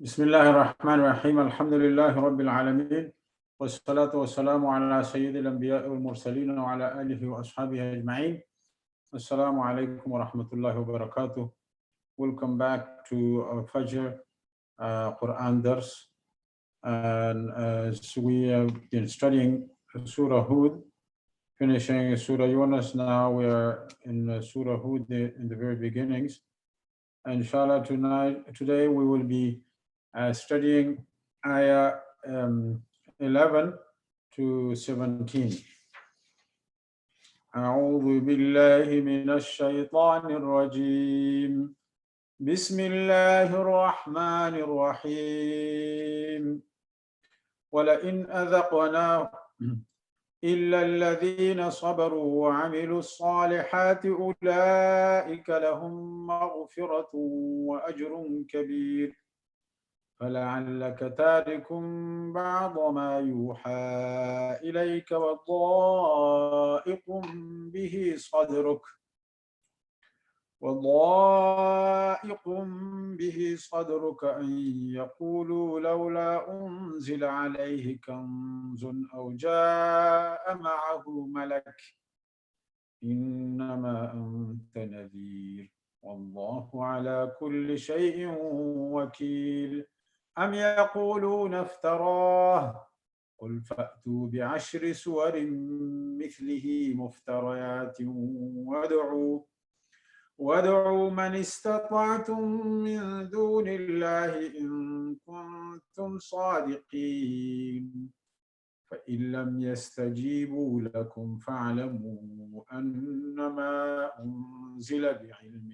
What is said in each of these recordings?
بسم الله الرحمن الرحيم الحمد لله رب العالمين والصلاة والسلام على سيد الأنبياء والمرسلين وعلى آله وأصحابه أجمعين. Assalamu alaikum wa rahmatullahi wa barakatuh. Welcome back to our Fajr Quran Dars. And as we have been studying Surah Hud, finishing Surah Yunus, now we are in Surah Hud in the very beginnings. And inshallah, today we will be studying ayah 11 to 17. أعوذ بالله من الشيطان الرجيم. بسم الله الرحمن الرحيم. ولئن أذقناه إلا الذين صبروا وعملوا الصالحات أولئك لهم مغفرة وأجر كبير فلعلك تارك بعض ما يوحى إليك وضائق به صدرك أن يقولوا لولا أنزل عليه كنز أو جاء معه ملك إنما أنت نذير والله على كل شيء وكيل أم يقولون افتراه قل فأتوا بعشر سور مثله مفتريات وادعوا من استطعتم من دون الله إن كنتم صادقين فإن لم يستجيبوا لكم فاعلموا أنما أنزل بعلم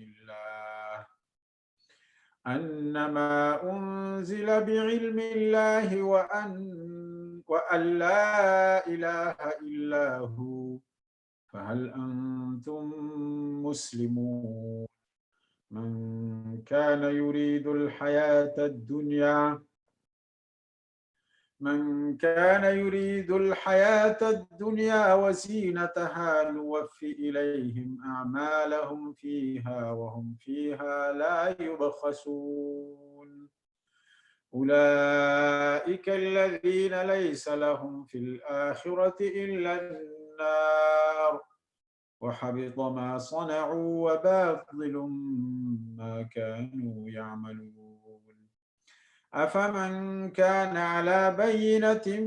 الله وأن لا إله إلا هو فهل أنتم مسلمون من كان يريد الحياة الدنيا وزينتها نوفي إليهم أعمالهم فيها وهم فيها لا يبخسون أولئك الذين ليس لهم في الآخرة إلا النار وحبط ما صنعوا وباطل ما كانوا يعملون أفمن كان على بينة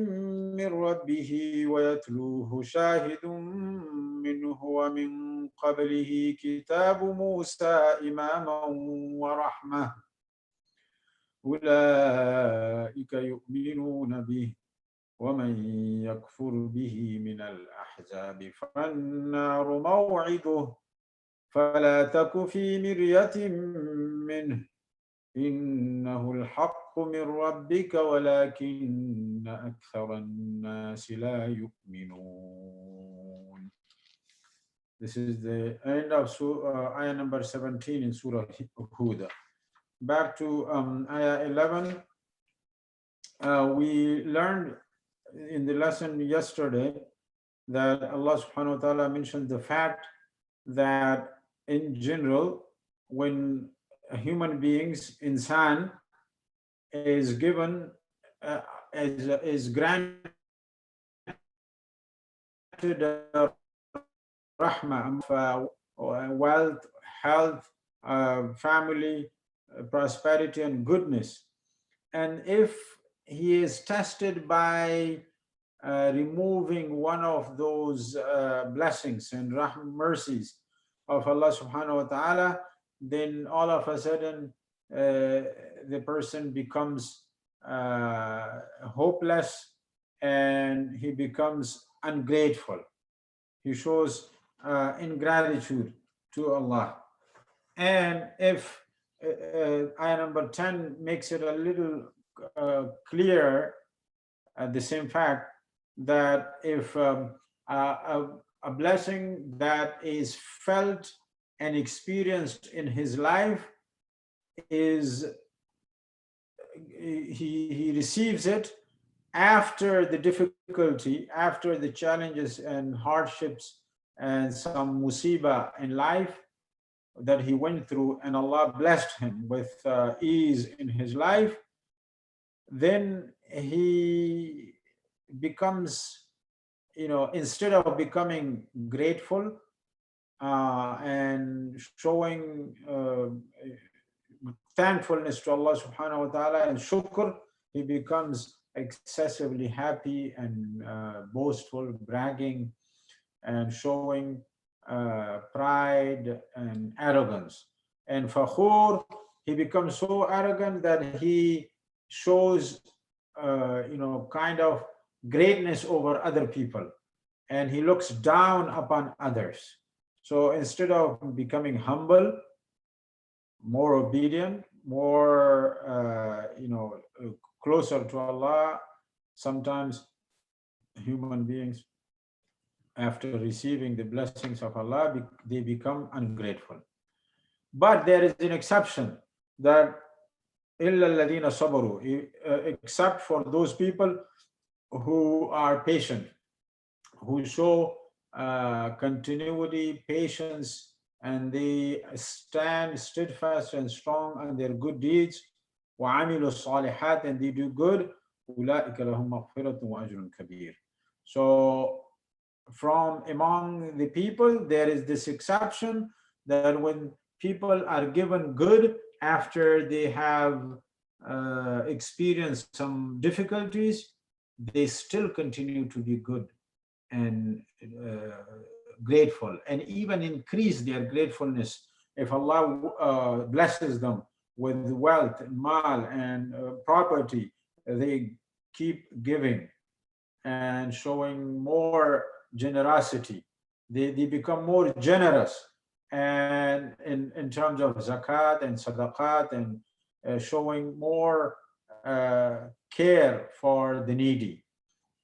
من ربه ويتلوه شاهد منه ومن قبله كتاب موسى إماما ورحمة أولئك يؤمنون به ومن يكفر به من الأحزاب فالنار موعده فلا تك في مرية منه إنه الحق من ربك ولكن أكثر الناس لا يؤمنون. This is the end of ayah number 17 in Surah Hud. Back to ayah 11. We learned in the lesson yesterday that Allah subhanahu wa ta'ala mentioned the fact that in general, when human beings, insan, is given, is granted rahmah, wealth, health, family, prosperity, and goodness. And if he is tested by removing one of those blessings and mercies of Allah subhanahu wa ta'ala, then all of a sudden the person becomes hopeless and he becomes ungrateful. He shows ingratitude to Allah. And if ayah number 10 makes it a little clearer, the same fact that if a blessing that is felt and experienced in his life is he receives it after the difficulty, after the challenges and hardships and some musibah in life that he went through, and Allah blessed him with ease in his life, then he becomes, instead of becoming grateful and showing thankfulness to Allah subhanahu wa ta'ala and shukr, he becomes excessively happy and boastful, bragging and showing pride and arrogance. And fakhur, he becomes so arrogant that he shows, kind of greatness over other people, and he looks down upon others. So instead of becoming humble, more obedient, more, closer to Allah, sometimes human beings, after receiving the blessings of Allah, they become ungrateful. But there is an exception, that إِلَّا الَّذِينَ صَبَرُوا, except for those people who are patient, who show continuity, patience, and they stand steadfast and strong on their good deeds. وَعَمِلُوا الصَّالِحَاتِ, and they do good. أُولَٰئِكَ لَهُمْ مَغْفِرَةٌ وَأَجْرٌ كَبِيرٌ. So from among the people, there is this exception, that when people are given good after they have experienced some difficulties, they still continue to be good and grateful, and even increase their gratefulness. If Allah blesses them with wealth, mal, and property, they keep giving and showing more generosity. They become more generous, and in terms of zakat and sadaqat, and showing more care for the needy.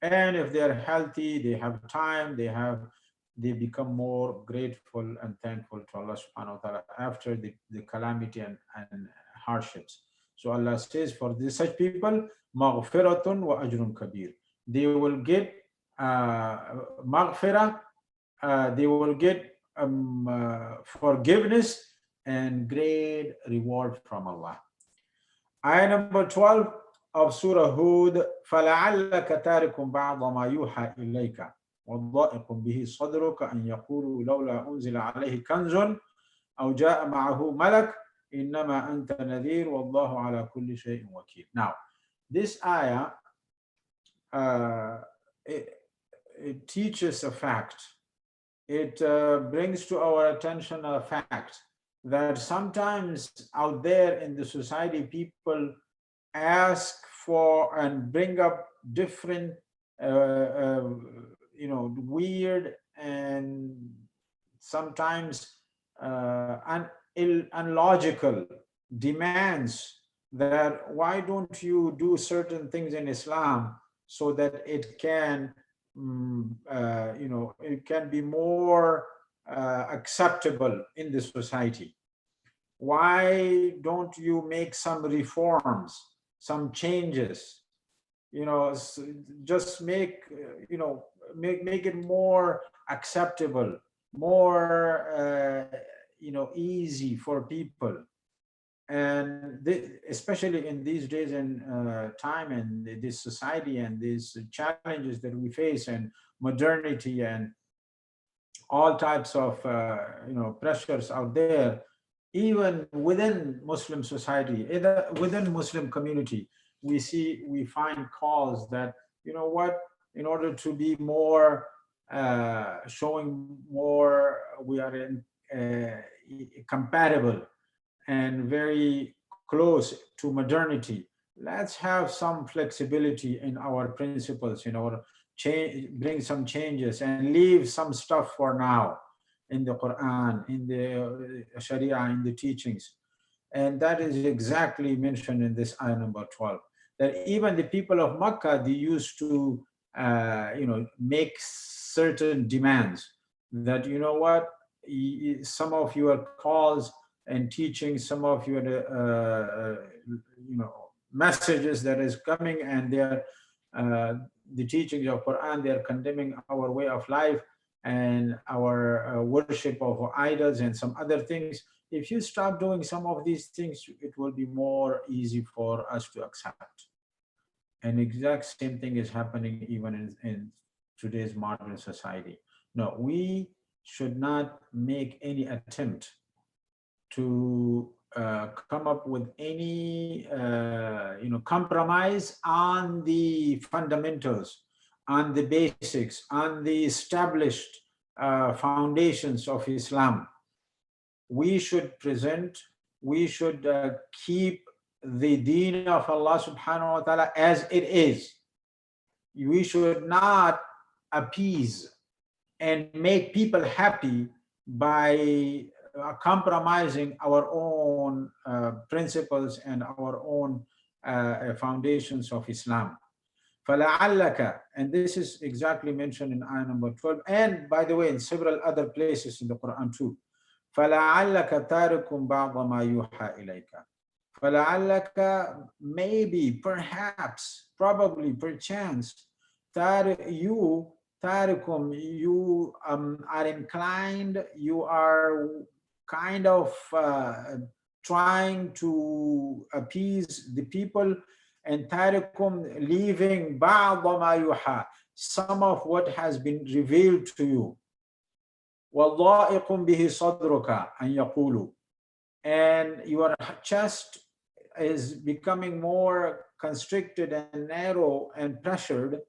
And if they are healthy, they have time, they become more grateful and thankful to Allah subhanahu wa ta'ala after the calamity and hardships. So Allah says, for such people, maghfiratun wa ajrun kabir. They will get maghfirah, they will get forgiveness and great reward from Allah. Ayah number 12 of Surah Hud, فَلَعَلَّكَ تَارِكٌ بَعْضَ مَا يُوحَى إِلَيْكَ وَضَائِقٌ بِهِ صَدْرُكَ أَنْ يَقُولُوا لَوْلَا أُنزِلَ عَلَيْهِ كَنْزٌ أَوْ جَاءَ مَعَهُ مَلَكٌ إِنَّمَا أَنْتَ نَذِيرٌ وَاللَّهُ عَلَى كُلِّ شَيْءٍ وَكِيلٌ. Now, this ayah, it teaches a fact. It brings to our attention a fact that sometimes out there in the society, people ask for and bring up different, weird and sometimes unlogical demands, that why don't you do certain things in Islam so that it can, it can be more acceptable in the society? Why don't you make some reforms, some changes? Just make it more acceptable, more easy for people. And especially in these days and time, and this society and these challenges that we face, and modernity and all types of pressures out there, even within Muslim society, either within Muslim community, we find calls that, in order to be more showing more, we are compatible and very close to modernity, let's have some flexibility in our principles, bring some changes and leave some stuff for now in the Quran, in the Sharia, in the teachings. And that is exactly mentioned in this ayah number 12, that even the people of Makkah, they used to make certain demands, that some of your calls and teaching, some of your messages that is coming, and they're the teachings of Quran, they are condemning our way of life and our worship of idols and some other things. If you stop doing some of these things, it will be more easy for us to accept. And exact same thing is happening even in today's modern society. No, we should not make any attempt to come up with any compromise on the fundamentals, on the basics, on the established foundations of Islam. We should present, we should keep the deen of Allah subhanahu wa ta'ala as it is. We should not appease and make people happy by compromising our own principles and our own foundations of Islam. فَلَعَلَّكَ, and this is exactly mentioned in ayah number 12, and by the way, in several other places in the Quran too. فَلَعَلَّكَ تَارِكٌ بَعْضَ مَا يُوحَى إِلَيْكَ. فَلَعَلَّكَ, maybe, perhaps, probably, perchance, you tarikum, you are inclined, you are kind of trying to appease the people, and tarikum, leaving ba'd ma yuha, some of what has been revealed to you. وَاللَّائِقٌ بِهِ صَدْرُكَ أَن يَقُولُوا, and your chest is becoming more constricted and narrow and pressured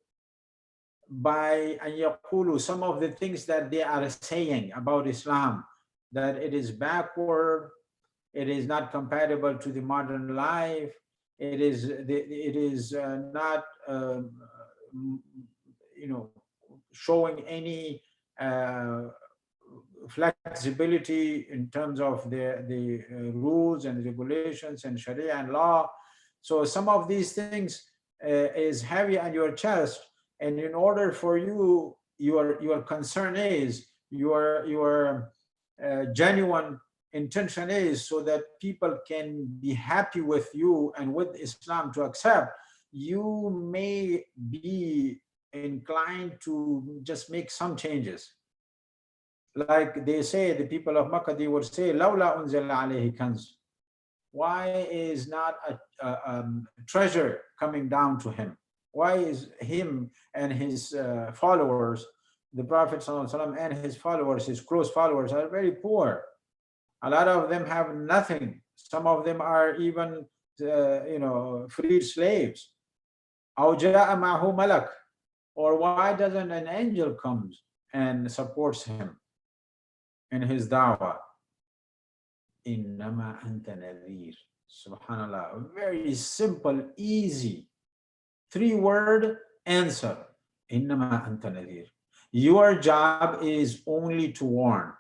by أن يقولوا, some of the things that they are saying about Islam, that it is backward, it is not compatible to the modern life, it is not showing any flexibility in terms of the rules and regulations and Sharia and law. So some of these things is heavy on your chest, and in order for you, your concern is, your genuine intention is so that people can be happy with you and with Islam to accept, you may be inclined to just make some changes. Like they say, the people of Makkah, they would say, "Lawla unzila alayhi kanz." Why is not a treasure coming down to him? Why is him and his followers, the Prophet ﷺ and his followers, his close followers, are very poor? A lot of them have nothing. Some of them are even, freed slaves. أَوْ جَاءَ مَعْهُ مَلَكٌ, or why doesn't an angel come and supports him in his da'wah? إِنَّمَا أَنْتَ نَذِيرٌ. Subhanallah, very simple, easy, 3-word answer. إِنَّمَا أَنْتَ نَذِيرٌ. Your job is only to warn.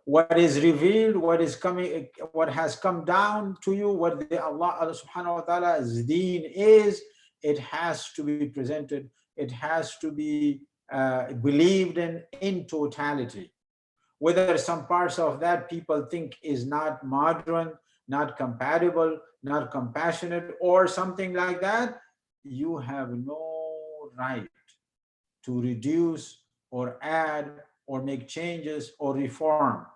What is revealed, what is coming, what has come down to you, what the Allah subhanahu wa ta'ala's deen is, it has to be presented, it has to be believed in totality. Whether some parts of that people think is not modern, not compatible, not compassionate, or something like that, you have no right to reduce or add or make changes or reform.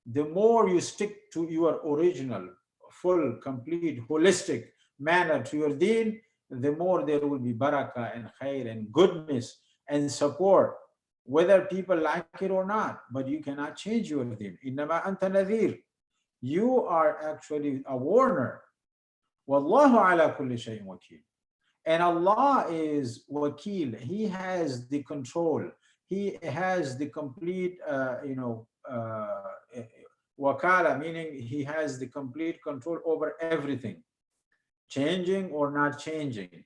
The more you stick to your original, full, complete, holistic manner to your deen, the more there will be barakah and khair and goodness and support, whether people like it or not. But you cannot change your deen. Innama anta nadhir. You are actually a warner. Wallahu ala kulli shayin wakil. And Allah is wakil. He has the control. He has the complete, wakala, meaning he has the complete control over everything, changing or not changing,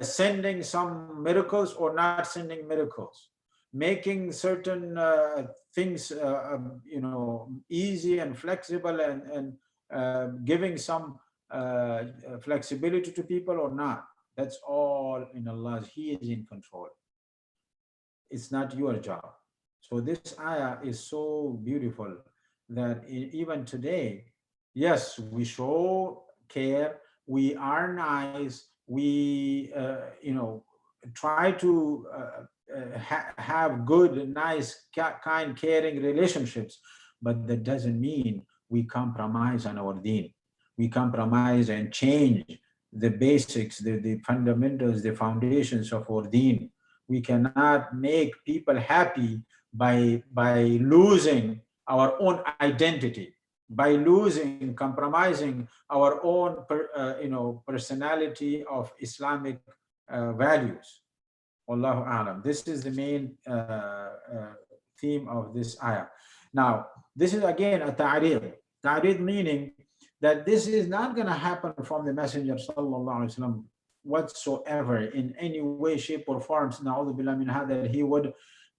sending some miracles or not sending miracles, making certain things, easy and flexible, and giving some flexibility to people or not. That's all in Allah's. He is in control. It's not your job. So this ayah is so beautiful that even today, yes, we show care, we are nice, we try to have good, nice, kind, caring relationships, but that doesn't mean we compromise on our deen. We compromise and change the basics, the fundamentals, the foundations of our deen. We cannot make people happy by losing our own identity, by losing, compromising our own personality of Islamic values. Wallahu a'lam. This is the main theme of this ayah. Now, this is again a ta'rid. Ta'rid meaning that this is not going to happen from the Messenger sallallahu alaihi wasallam whatsoever in any way, shape, or forms. Na'udhu billah min hadha, that he would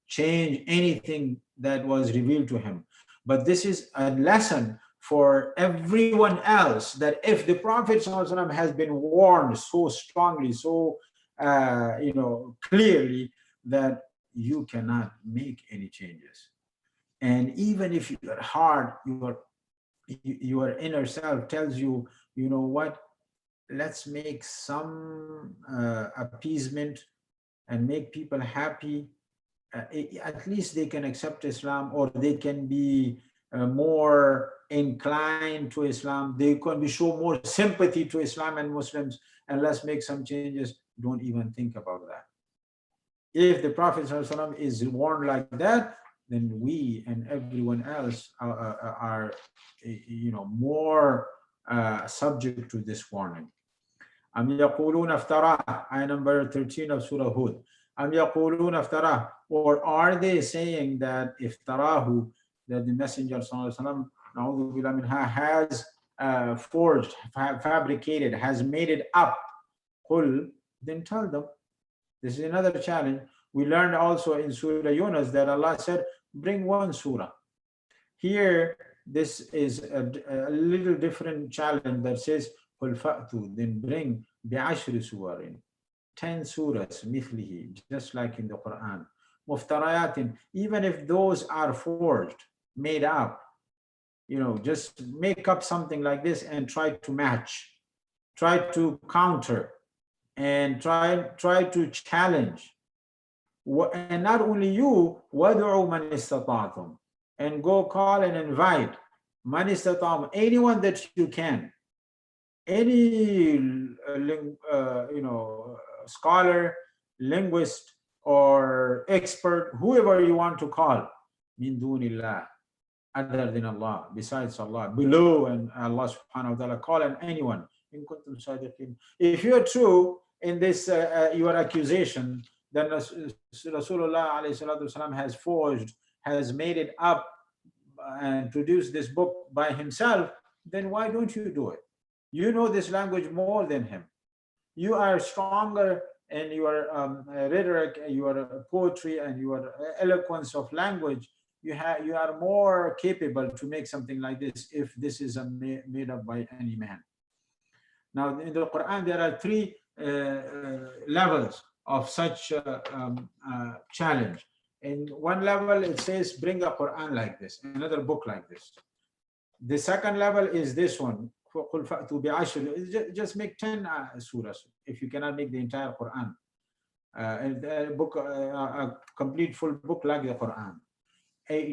change anything that was revealed to him. But this is a lesson for everyone else, that if the Prophet ﷺ has been warned so strongly, so clearly, that you cannot make any changes. And even if your heart, your inner self tells you, you know what, let's make some appeasement and make people happy, at least they can accept Islam, or they can be more inclined to Islam, they can be show more sympathy to Islam and Muslims, and let's make some changes. Don't even think about that. If the Prophet ﷺ is warned like that, then we and everyone else are more subject to this warning. Am yaquluna iftarah, ayah number 13 of Surah Hud. Am yaquluna iftarah, or are they saying that iftarahu, that the Messenger sallallahu alaihi wasallam has forged, fabricated, has made it up? Qul, then tell them. This is another challenge. We learned also in Surah Yunus that Allah said, bring one surah. Here, this is a little different challenge that says, Qul fa'tu, then bring bi'ashri suwarin, 10 surahs, mithlihi, just like in the Quran. Muftarayatin, even if those are forged, made up, just make up something like this and try to match, try to counter, and try to challenge. And not only you, وَدْعُوا مَنِ اسْتَطَعْتُمْ, and go call and invite مَنِ اسْتَطَعْتُمْ, anyone that you can, any scholar, linguist, or expert, whoever you want to call, min dunillah, other than Allah, besides Allah, below and Allah subhanahu wa ta'ala, call on anyone. If you are true in this your accusation, then Rasulullah alayhi salatu wasalam has forged, has made it up and produced this book by himself, then why don't you do it? You know this language more than him. You are stronger in your rhetoric, your poetry, and your eloquence of language. You are more capable to make something like this if this is made up by any man. Now, in the Quran, there are 3 levels of such challenge. In one level, it says, bring a Quran like this, another book like this. The second level is this one, just make 10 surahs if you cannot make the entire Quran. A complete full book like the Quran.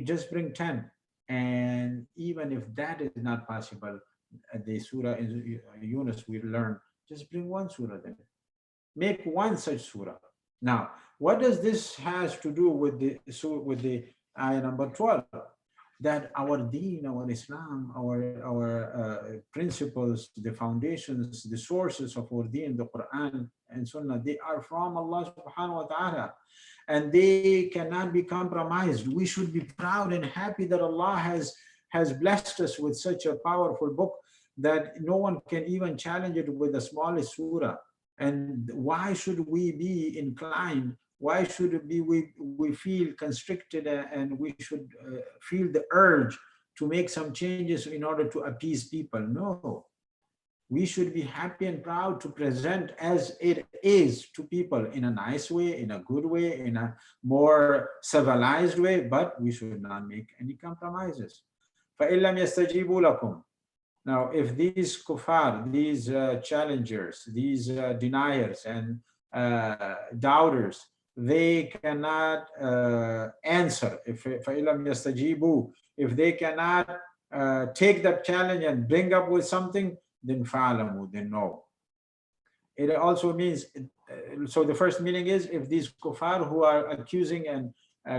Just bring 10. And even if that is not possible, the surah in Yunus we learn, just bring one surah then. Make one such surah. Now, what does this has to do with the ayah number 12? That our deen, our Islam, our principles, the foundations, the sources of our deen, the Quran and Sunnah, they are from Allah subhanahu wa ta'ala, and they cannot be compromised. We should be proud and happy that Allah has blessed us with such a powerful book that no one can even challenge it with the smallest surah. And why should we be inclined? Why should we feel constricted and we should feel the urge to make some changes in order to appease people? No. We should be happy and proud to present as it is to people in a nice way, in a good way, in a more civilized way, but we should not make any compromises. فَإِن لَمْ يَسْتَجِيبُوا لَكُمْ. Now, if these kuffar, these challengers, these deniers and doubters, they cannot answer, if they cannot take that challenge and bring up with something, then fa'alamu, then know. It also means, so the first meaning is, if these kuffar who are accusing and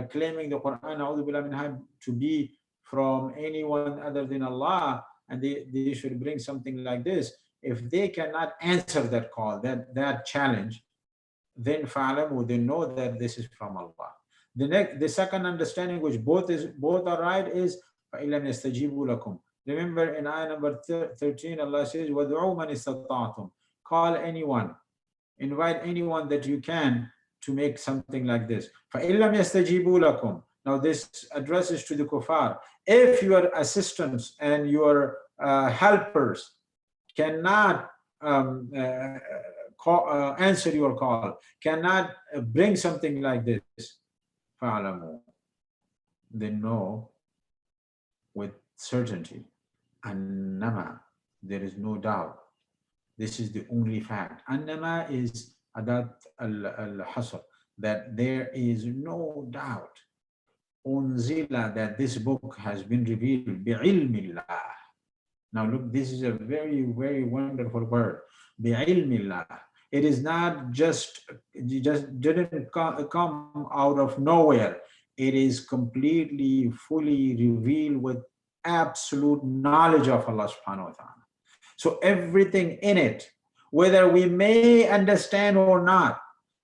claiming the Quran a'udhu billah minha, to be from anyone other than Allah, and they should bring something like this, if they cannot answer that call, that challenge, then fa'alamu, they know that this is from Allah. The second understanding, which both are right, is فَإِلَّمْ يَسْتَجِيبُوا لَكُمْ. Remember in ayah number 13, Allah says, وَدْعُوا مَنِ اسْتَطَعْتُمْ. Call anyone, invite anyone that you can to make something like this. فَإِلَّمْ يَسْتَجِيبُوا لَكُمْ. Now this addresses to the kuffar. If your assistants and your helpers cannot answer your call, cannot bring something like this, فَعْلَمُوا, they know with certainty, أَنَّمَا, there is no doubt, this is the only fact. أَنَّمَا is adat al-hasr, that there is no doubt, unzila, that this book has been revealed, bi'ilmi Allah. Now look, this is a very, very wonderful word, bi'ilmi Allah. It is not just didn't come out of nowhere. It is completely, fully revealed with absolute knowledge of Allah subhanahu wa ta'ala. So everything in it, whether we may understand or not,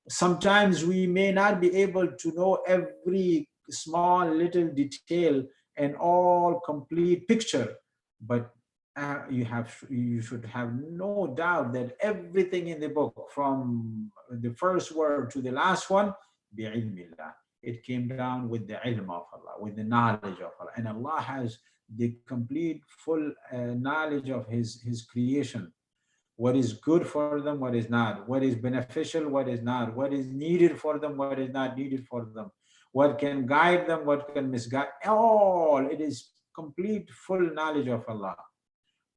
sometimes we may not be able to know every small little detail and all complete picture, but you should have no doubt that everything in the book, from the first word to the last one, bi'ilmillah, it came down with the ilm of Allah, with the knowledge of Allah. And Allah has the complete, full knowledge of His creation. What is good for them, what is not, what is beneficial, what is not, what is needed for them, what is not needed for them, what can guide them, what can misguide. All, it is complete, full knowledge of Allah.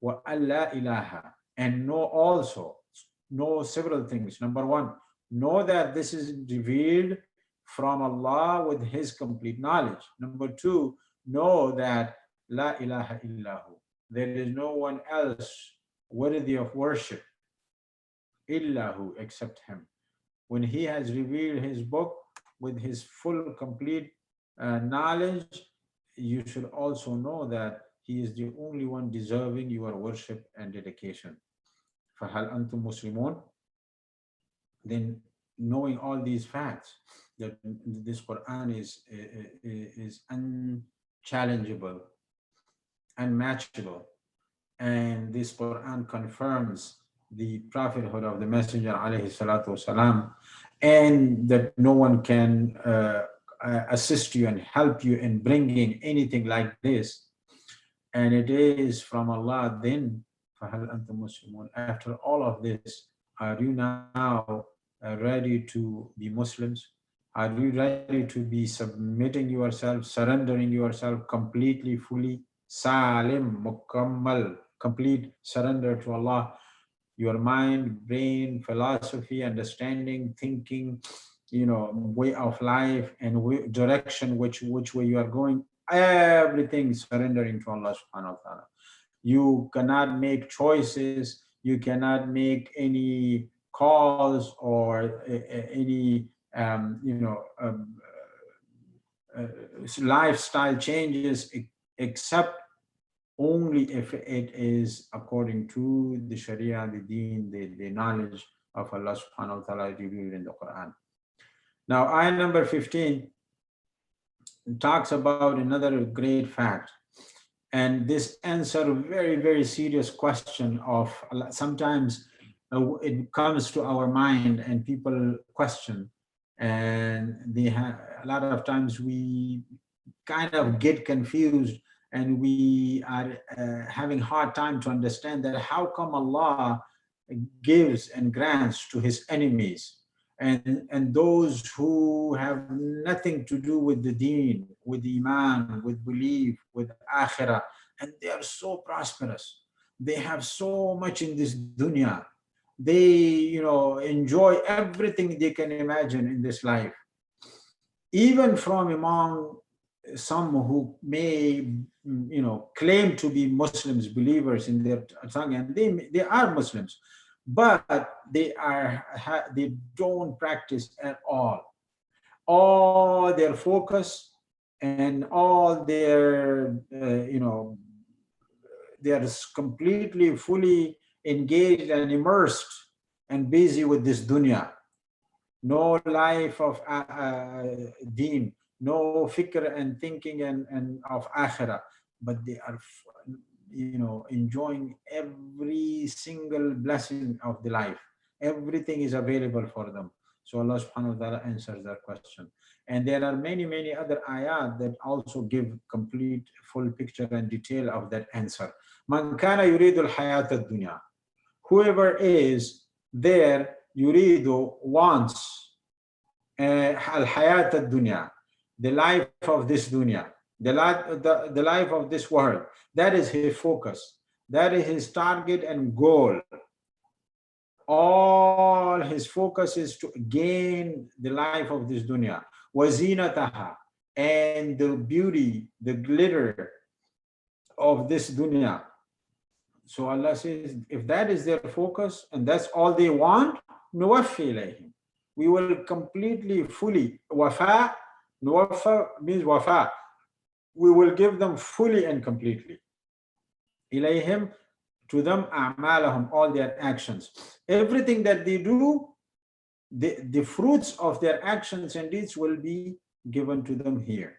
Wa alla ilaha, and know several things. Number one, know that this is revealed from Allah with His complete knowledge. Number two, know that la ilaha illahu, there is no one else worthy of worship, illahu, except Him. When He has revealed His book with His full, complete knowledge, you should also know that He is the only one deserving your worship and dedication. فَهَلْ أَنْتُمْ مُسْلِمُونَ? Then, knowing all these facts, that this Quran is unchallengeable, unmatchable, and this Quran confirms the prophethood of the Messenger alayhi salatu wasalam, and that no one can assist you and help you in bringing anything like this, and it is from Allah, then فَهَلْ أَنْتُمْ مُسْلِمُونَ. After all of this, are you now ready to be Muslims? Are you ready to be submitting yourself, surrendering yourself completely, fully, salim, mukammal, complete surrender to Allah? Your mind, brain, philosophy, understanding, thinking, way of life and direction, which way you are going, everything surrendering to Allah subhanahu wa ta'ala. You cannot make choices, you cannot make any calls or any lifestyle changes, except only if it is according to the Sharia, the Deen, the knowledge of Allah subhanahu wa ta'ala revealed in the Quran. Now, ayah number 15 talks about another great fact, and this answers a very, very serious question of, sometimes it comes to our mind and people question, and a lot of times we kind of get confused, and we are having hard time to understand that how come Allah gives and grants to His enemies, and those who have nothing to do with the deen, with iman, with belief, with akhirah, and they are so prosperous. They have so much in this dunya. They, enjoy everything they can imagine in this life. Even from among some who may, claim to be Muslims, believers in their tongue, and they are Muslims, but they don't practice at all their focus and all their they are completely fully engaged and immersed and busy with this dunya. No life of deen, no fikr and thinking and of akhirah, but they are enjoying every single blessing of the life. Everything is available for them. So Allah subhanahu wa ta'ala answers that question. And there are many other ayat that also give complete full picture and detail of that answer. Man kana yuridu al-hayat ad-dunya. Whoever is there, yuridu, wants al-hayat ad-dunya, the life of this dunya, the life of this world. That is his focus. That is his target and goal. All his focus is to gain the life of this dunya. Wazinataha, and the beauty, the glitter of this dunya. So Allah says, if that is their focus and that's all they want, nuwaffi ilayhim, we will completely, fully, wafa, nuwaffa means wafa, we will give them fully and completely. Ilayhim, to them, a'malahum, all their actions. Everything that they do, the fruits of their actions and deeds will be given to them here.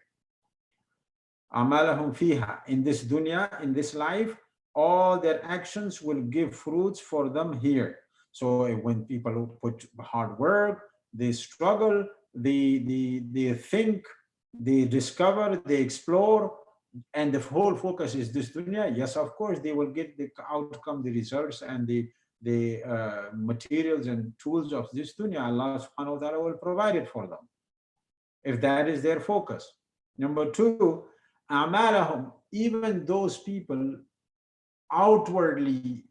A'malahum fiha, in this dunya, in this life, all their actions will give fruits for them here. So when people put hard work, they struggle, they think, they discover, they explore, and the whole focus is this dunya, yes, of course, they will get the outcome, the results, and the materials and tools of this dunya. Allah subhanahu wa ta'ala will provide it for them, if that is their focus. Number two, a'malahum, even those people outwardly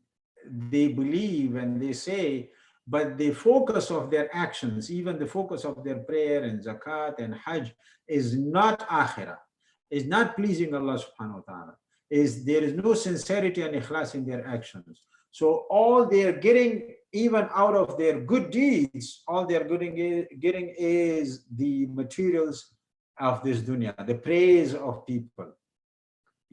they believe and they say, but the focus of their actions, even the focus of their prayer and zakat and hajj, is not akhirah, is not pleasing Allah subhanahu wa ta'ala. There is no sincerity and ikhlas in their actions. So all they are getting, even out of their good deeds, all they are getting is the materials of this dunya, the praise of people.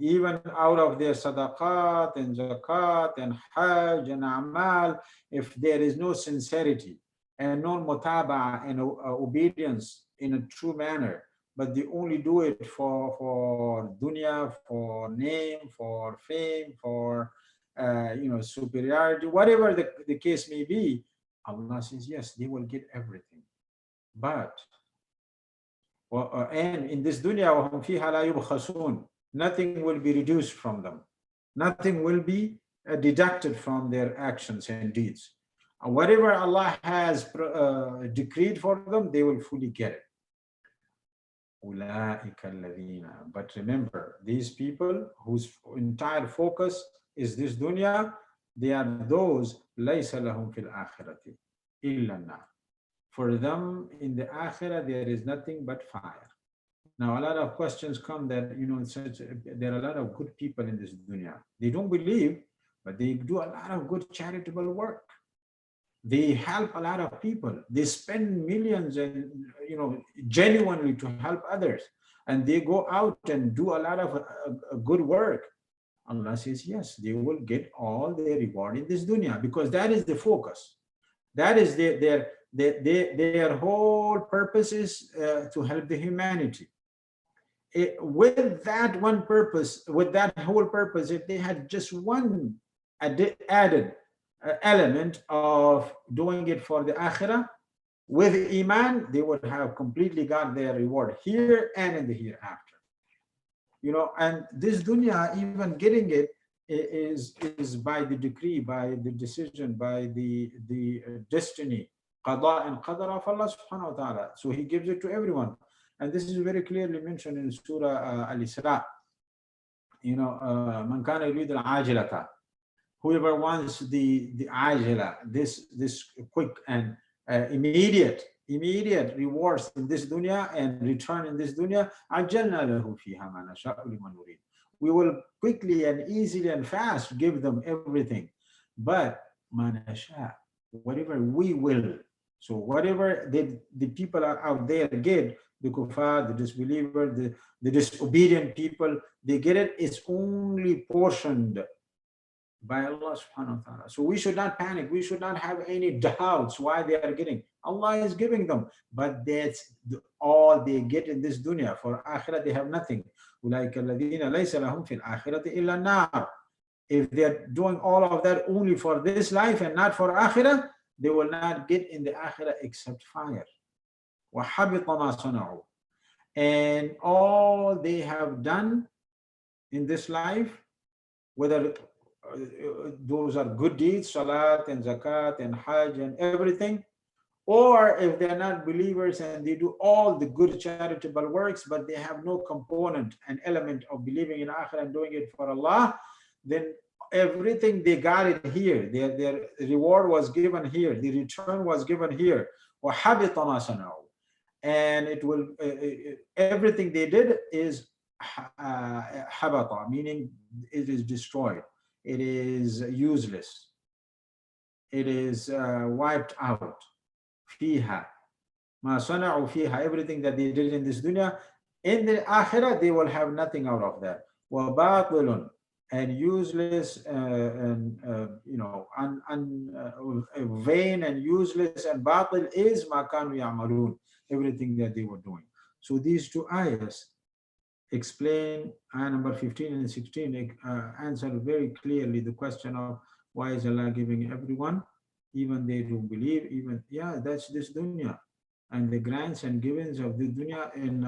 Even out of their sadaqat and zakat and hajj and amal, if there is no sincerity and no mutaba and obedience in a true manner, but they only do it for dunya, for name, for fame, for superiority, whatever the case may be, Allah says, yes, they will get everything. But and in this dunya, وَهُمْ فِيهَا لَا يُبْخَسُونَ, nothing will be reduced from them. Nothing will be deducted from their actions and deeds. Whatever Allah has decreed for them, they will fully get it. But remember, these people whose entire focus is this dunya, they are those لَيْسَ لَهُمْ فِي الْآخِرَةِ إِلَّا النَّارِ. For them in the akhirah, there is nothing but fire. Now, a lot of questions come that, there are a lot of good people in this dunya. They don't believe, but they do a lot of good charitable work. They help a lot of people. They spend millions and, genuinely to help others. And they go out and do a lot of good work. Allah says, yes, they will get all their reward in this dunya, because that is the focus. That is their whole purpose is to help the humanity. With that one purpose, with that whole purpose, if they had just one added element of doing it for the akhirah, with iman, they would have completely got their reward here and in the hereafter. And this dunya, even getting it is by the decree, by the decision, by the destiny, qada and qadar of Allah subhanahu wa ta'ala. So He gives it to everyone. And this is very clearly mentioned in Surah Al-Isra. Man kana yurid al-ajilata. Whoever wants the ajila, this quick and immediate rewards in this dunya and return in this dunya, ajjalna lahu fiha ma nasha'u liman nurid. We will quickly and easily and fast give them everything. But ma nasha, whatever we will. So whatever the people are out there get, the kuffar, the disbeliever, the disobedient people, they get it, it's only portioned by Allah subhanahu wa ta'ala. So we should not panic. We should not have any doubts why they are getting. Allah is giving them, but that's all they get in this dunya. For akhirah, they have nothing. أُولَٰئِكَ الَّذِينَ لَيْسَ لَهُمْ فِي الْآخِرَةِ إِلَّا النَّارِ. If they're doing all of that only for this life and not for akhirah, they will not get in the akhirah except fire. وَحَبِطَ مَا صَنَعُوا. And all they have done in this life, whether those are good deeds, salat and zakat and hajj and everything, or if they're not believers and they do all the good charitable works, but they have no component and element of believing in akhirah and doing it for Allah, then everything they got it here. Their reward was given here. The return was given here. وَحَبِطَ مَا صَنَعُوا. And it will, everything they did is habata, meaning it is destroyed. It is useless. It is wiped out. Fiha. Ma sana'u fiha. Everything that they did in this dunya, in the akhirah, they will have nothing out of that. Wa batilun. And useless and vain and useless and batil is ma kanu ya'malun. Everything that they were doing. So these two ayahs explain, ayah number 15 and 16 answer very clearly the question of why is Allah giving everyone, even they don't believe, even, that's this dunya. And the grants and givings of the dunya in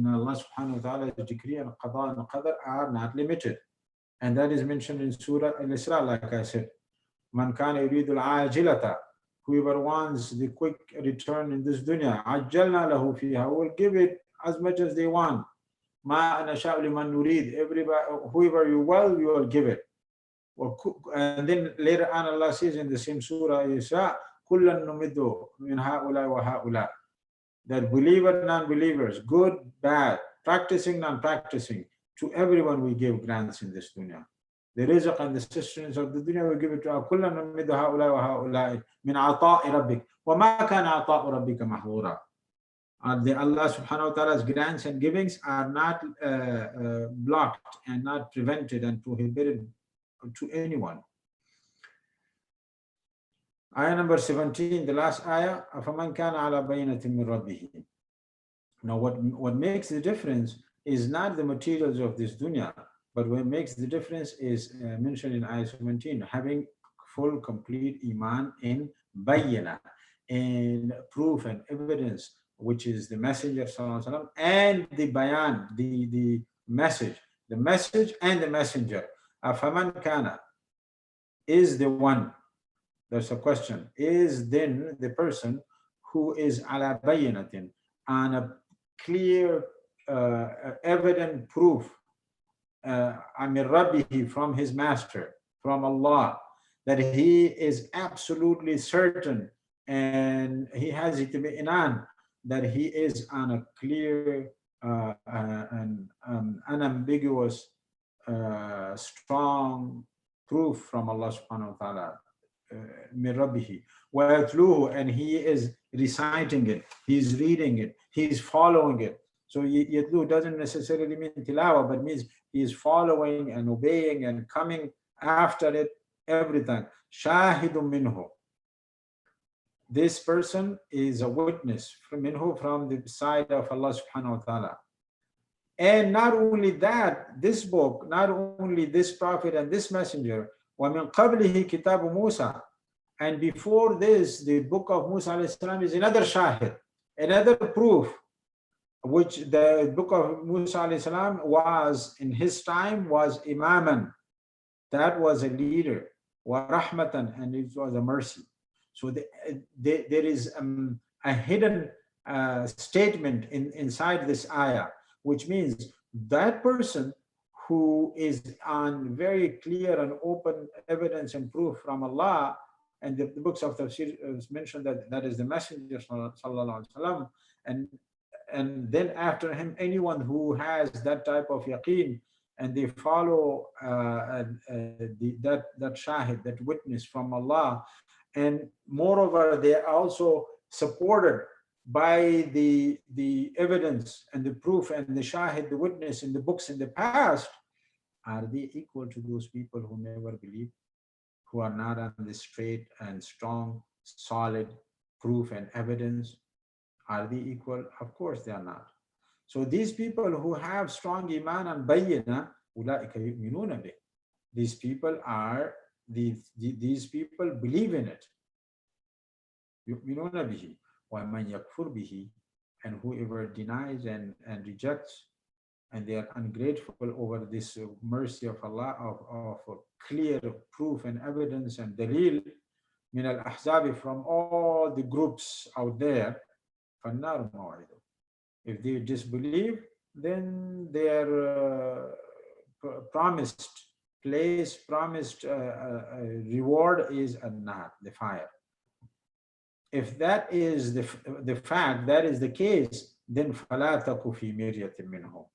Allah subhanahu wa ta'ala's decree and qada and qadar are not limited. And that is mentioned in Surah Al-Isra, like I said. Man kana yuridu al-ajilata. Whoever wants the quick return in this dunya, ajjalna lahu fiha, will give it as much as they want. Ma nasha'u liman nurid. Everybody, whoever you will give it. And then later on, Allah says in the same Surah Isra, kullan numiddu min ha'ula wa ha'ula. That believer, non-believers, good, bad, practicing, non-practicing, to everyone we give grants in this dunya. The rizq and the sustenance of the dunya, we give it to our kullan numiddu ha'ula wa ha'ula min ata'i rabbik. Wa ma kana ata'u rabbika mahdura. The Allah subhanahu wa ta'ala's grants and givings are not blocked and not prevented and prohibited to anyone. Ayah number 17, the last ayah, أَفَمَنْ كَانَ عَلَى بَيِّنَةٍ مِّن رَبِّهِ. Now what makes the difference is not the materials of this dunya, but what makes the difference is mentioned in ayah 17, having full, complete iman in bayyana, in proof and evidence, which is the messenger sallallahu alaihi wasallam, and the bayan, the message and the messenger. Afaman kana is the one. There's a question. Is then the person who is ala bayyinatin, on a clear, evident proof, amir rabbihi, from his master, from Allah, that he is absolutely certain and he has itmi'nan that he is on a clear and unambiguous, strong proof from Allah subhanahu wa ta'ala, min rabbihi, wa yatluhu, and he is reciting it, he's reading it, he's following it. So yatlu doesn't necessarily mean tilawa, but means he is following and obeying and coming after it every time. Shahidun minhu. This person is a witness from the side of Allah subhanahu wa ta'ala. And not only that, this book, not only this prophet and this messenger, وَمِن قَبْلِهِ كِتَابُ مُوسَى, and before this, the book of Musa alayhi salam is another shahid, another proof, which the book of Musa alayhi salam was, in his time, was imaman. That was a leader, wa rahmatan, and it was a mercy. So there is a hidden statement inside this ayah, which means that person who is on very clear and open evidence and proof from Allah, and the books of tafsir mentioned that is the messenger sallallahu alaihi wasallam, and then after him anyone who has that type of yaqeen and they follow that shahid, that witness from Allah, and moreover they are also supported by the evidence and the proof and the shahid, the witness in the books in the past, are they equal to those people who never believe, who are not on the straight and strong, solid proof and evidence? Are they equal? Of course they are not. So these people who have strong iman and bayyina, ulaika yu'minuna bih. These people are, these people believe in it. Yu'minuna bihi. Wa man yakfur bihi. And whoever denies and rejects, and they are ungrateful over this mercy of Allah, of clear proof and evidence and dalil, min al-ahzabi, from all the groups out there, فَالنَّارُ مَوْعِدُ. If they disbelieve, then their promised place, promised reward is an-nar, the fire. If that is the fact, that is the case, then فَلَا تَكُ فِي مِرْيَةٍ مِّنْهُ.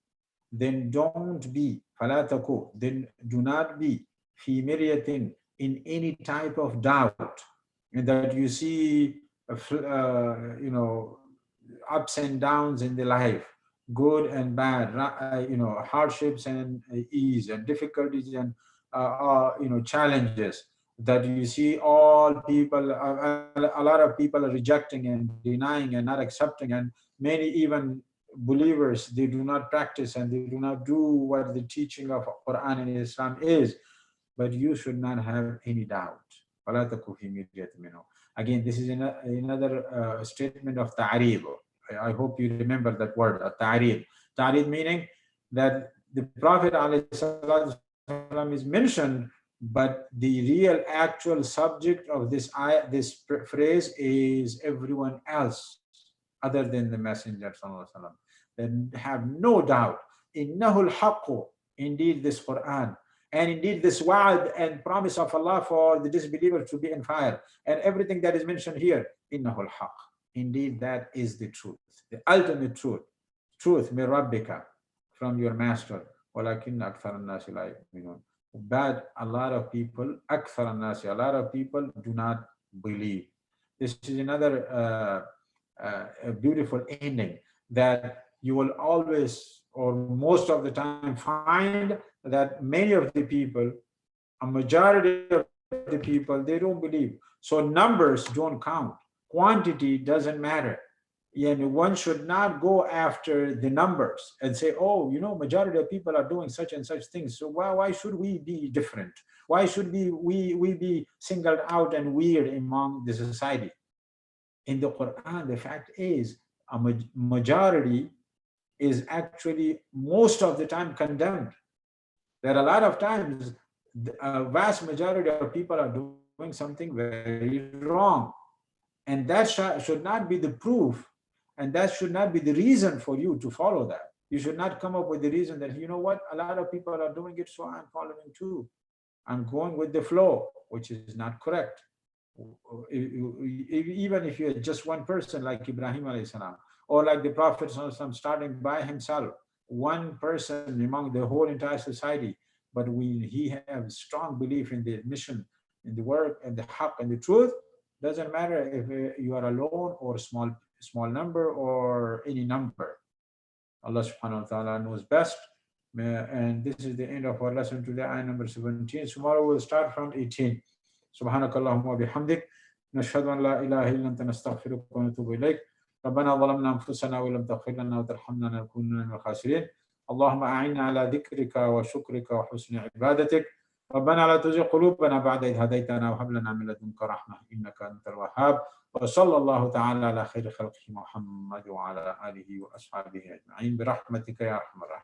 Then don't be, فَلَا تَكُ, then do not be, فِي مِرْيَةٍ, in any type of doubt, and that you see, ups and downs in the life, good and bad, hardships and ease, and difficulties and challenges, that you see all people, a lot of people are rejecting and denying and not accepting, and many even believers, they do not practice and they do not do what the teaching of Quran and Islam is. But you should not have any doubt. Again, this is another statement of ta'rib. I hope you remember that word, ta'rib. Ta'rib meaning that the Prophet ﷺ is mentioned, but the real actual subject of this ayah, this phrase, is everyone else other than the Messenger ﷺ. Then have no doubt. Innahul haqqu, indeed this Quran, and indeed this wa'ad and promise of Allah for the disbelievers to be in fire, and everything that is mentioned here, innahul haqq, indeed that is the truth, the ultimate truth min rabbika, from your master. Walakin akthar an-nasi la yu'minun. But a lot of people, akthar an-nasi, a lot of people do not believe. This is another a beautiful ending, that you will always, or most of the time, find that many of the people, a majority of the people, they don't believe. So numbers don't count. Quantity doesn't matter. And one should not go after the numbers and say, oh, majority of people are doing such and such things, so why should we be different? Why should we be singled out and weird among the society? In the Quran, the fact is, a majority is actually most of the time condemned. There are a lot of times, a vast majority of people are doing something very wrong. And that should not be the proof, and that should not be the reason for you to follow that. You should not come up with the reason that, you know what, a lot of people are doing it, so I'm following too. I'm going with the flow, which is not correct. Even if you're just one person like Ibrahim alayhi salam, or like the Prophet starting by himself, one person among the whole entire society, but he has strong belief in the mission, in the work, and the haqq and the truth. Doesn't matter if you are alone or small number or any number. Allah subhanahu wa ta'ala knows best. And this is the end of our lesson today, ayah number 17. Tomorrow we'll start from 18. سبحانك اللهم وبحمدك نشهد أن لا إله إلا أنت نستغفرك ونتوب إليك ربنا ظلمنا أنفسنا وإن لم تغفر لنا وترحمنا لنكون من الخاسرين اللهم أعنا على ذكرك وشكرك وحسن عبادتك ربنا لا تزغ قلوبنا بعد إذ هديتنا وهب لنا من لدنك رحمة إنك أنت الوهاب وصلى الله تعالى على خير خلقه محمد وعلى آله وأصحابه أجمعين برحمتك يا أرحم الراحمين.